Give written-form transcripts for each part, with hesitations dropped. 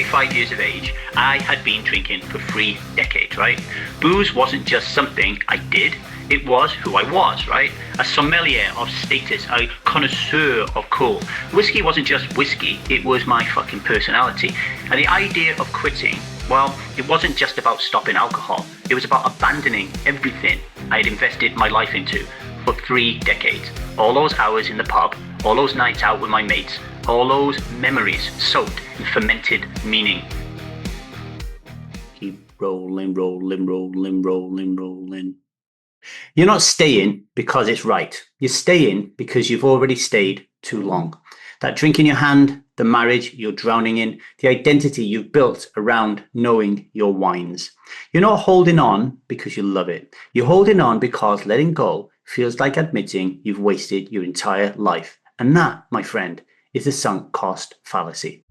35 years of age, I had been drinking for 3 decades, right? Booze wasn't just something I did, it was who I was, right? A sommelier of status, a connoisseur of cool. Whiskey wasn't just whiskey, it was my fucking personality. And the idea of quitting, well, it wasn't just about stopping alcohol. It was about abandoning everything I had invested my life into for 3 decades. All those hours in the pub, all those nights out with my mates, all those memories soaked in fermented meaning. Keep rolling, rolling, rolling, rolling, rolling. You're not staying because it's right. You're staying because you've already stayed too long. That drink in your hand, the marriage you're drowning in, the identity you've built around knowing your wines. You're not holding on because you love it. You're holding on because letting go feels like admitting you've wasted your entire life. And that, my friend, is the sunk cost fallacy.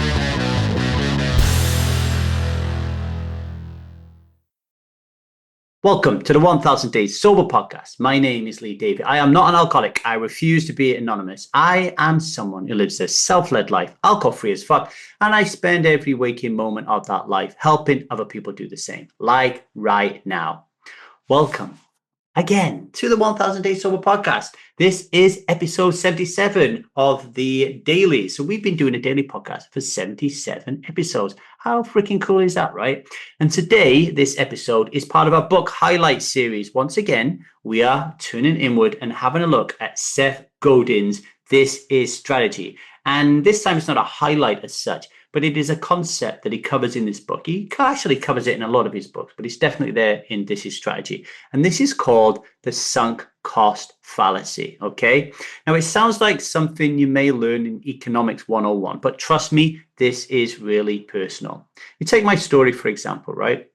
Welcome to the 1000 Days Sober podcast. My name is Davy. I am not an alcoholic. I refuse to be anonymous. I am someone who lives a self-led life, alcohol-free as fuck, and I spend every waking moment of that life helping other people do the same, like right now. Welcome again to the 1000 Days Sober podcast. This is episode 77 of the daily. So we've been doing a daily podcast for 77 episodes. How freaking cool is that, right? And today, this episode is part of our book highlight series. Once again, we are turning inward and having a look at Seth Godin's This Is Strategy. And this time it's not a highlight as such, but it is a concept that he covers in this book. He actually covers it in a lot of his books, but it's definitely there in This Is Strategy. And this is called the sunk cost fallacy, okay? Now, it sounds like something you may learn in Economics 101, but trust me, this is really personal. You take my story, for example, right?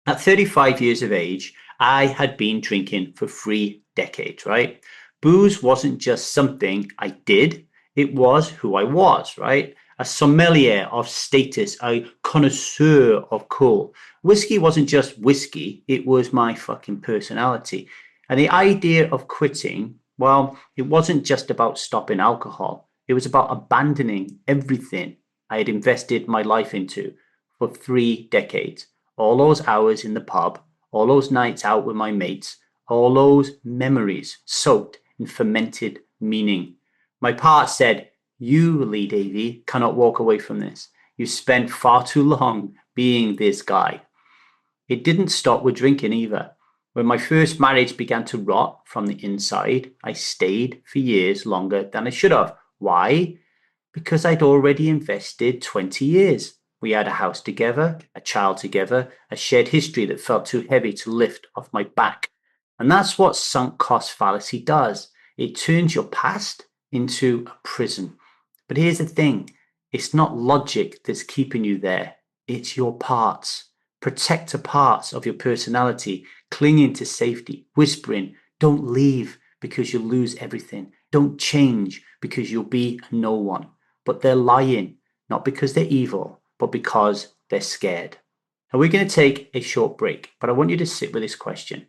At 35 years of age, I had been drinking for 3 decades, right? Booze wasn't just something I did, it was who I was, right? A sommelier of status, a connoisseur of cool. Whiskey wasn't just whiskey, it was my fucking personality. And the idea of quitting, well, it wasn't just about stopping alcohol. It was about abandoning everything I had invested my life into for 3 decades. All those hours in the pub, all those nights out with my mates, all those memories soaked in fermented meaning. My part said, "You, LeeDavy, cannot walk away from this. You spent far too long being this guy." It didn't stop with drinking either. When my first marriage began to rot from the inside, I stayed for years longer than I should have. Why? Because I'd already invested 20 years. We had a house together, a child together, a shared history that felt too heavy to lift off my back. And that's what sunk cost fallacy does. It turns your past into a prison. But here's the thing, it's not logic that's keeping you there. It's your parts. Protect the parts of your personality, clinging to safety, whispering, don't leave because you'll lose everything. Don't change because you'll be a no one. But they're lying, not because they're evil, but because they're scared. Now we're going to take a short break, but I want you to sit with this question.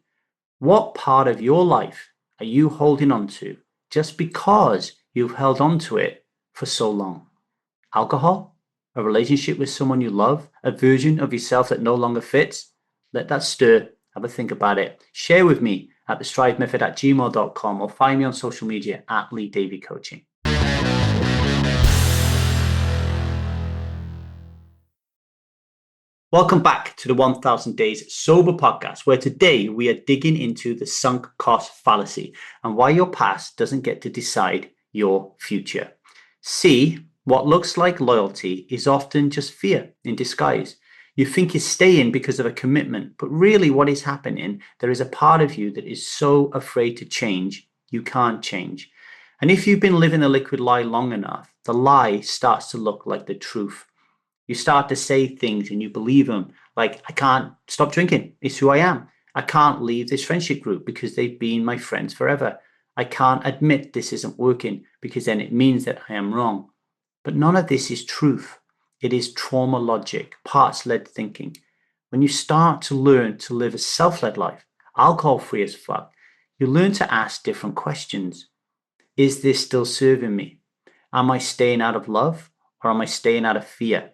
What part of your life are you holding on to just because you've held on to it for so long? Alcohol? A relationship with someone you love? A version of yourself that no longer fits? Let that stir. Have a think about it. Share with me at thestrivemethod@gmail.com or find me on social media at LeeDavyCoaching. Welcome back to the 1000 Days Sober podcast, where today we are digging into the sunk cost fallacy and why your past doesn't get to decide your future. See, what looks like loyalty is often just fear in disguise. You think you're staying because of a commitment, but really what is happening, there is a part of you that is so afraid to change, you can't change. And if you've been living a liquid lie long enough, the lie starts to look like the truth. You start to say things and you believe them, like, I can't stop drinking, it's who I am. I can't leave this friendship group because they've been my friends forever. I can't admit this isn't working because then it means that I am wrong. But none of this is truth. It is trauma logic, parts-led thinking. When you start to learn to live a self-led life, alcohol-free as fuck, you learn to ask different questions. Is this still serving me? Am I staying out of love or am I staying out of fear?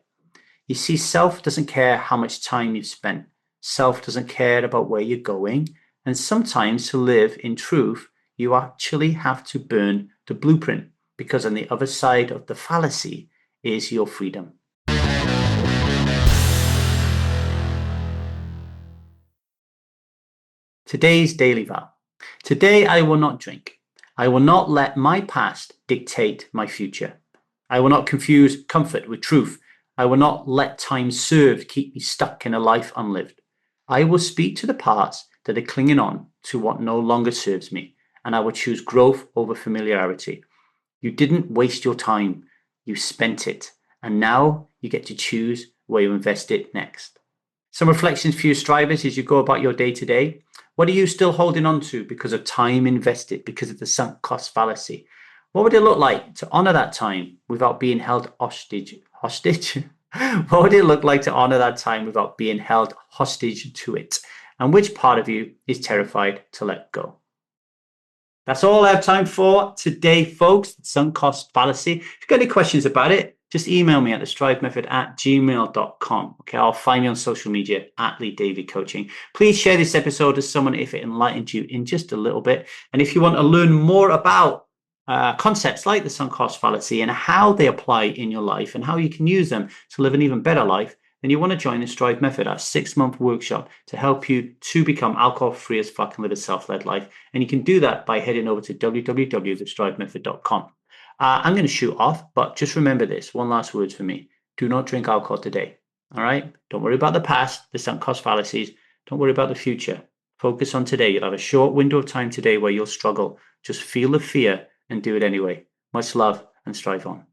You see, self doesn't care how much time you've spent. Self doesn't care about where you're going. And sometimes to live in truth, you actually have to burn the blueprint, because on the other side of the fallacy is your freedom. Today's daily vow. Today I will not drink. I will not let my past dictate my future. I will not confuse comfort with truth. I will not let time served keep me stuck in a life unlived. I will speak to the parts that are clinging on to what no longer serves me, and I will choose growth over familiarity. You didn't waste your time, you spent it, and now you get to choose where you invest it next. Some reflections for you strivers as you go about your day to day. What are you still holding on to because of time invested, because of the sunk cost fallacy? What would it look like to honor that time without being held hostage? What would it look like to honor that time without being held hostage to it? And which part of you is terrified to let go? That's all I have time for today, folks. The sunk cost fallacy. If you've got any questions about it, just email me at thestrivemethod@gmail.com. Okay, I'll find you on social media at LeeDavyCoaching. Please share this episode with someone if it enlightened you in just a little bit. And if you want to learn more about concepts like the sunk cost fallacy and how they apply in your life and how you can use them to live an even better life, then you want to join the Strive Method, our 6-month workshop to help you to become alcohol-free as fuck and live a self-led life. And you can do that by heading over to www.thestrivemethod.com. I'm going to shoot off, but just remember this. One last word for me. Do not drink alcohol today. All right? Don't worry about the past, the sunk cost fallacies. Don't worry about the future. Focus on today. You'll have a short window of time today where you'll struggle. Just feel the fear and do it anyway. Much love and strive on.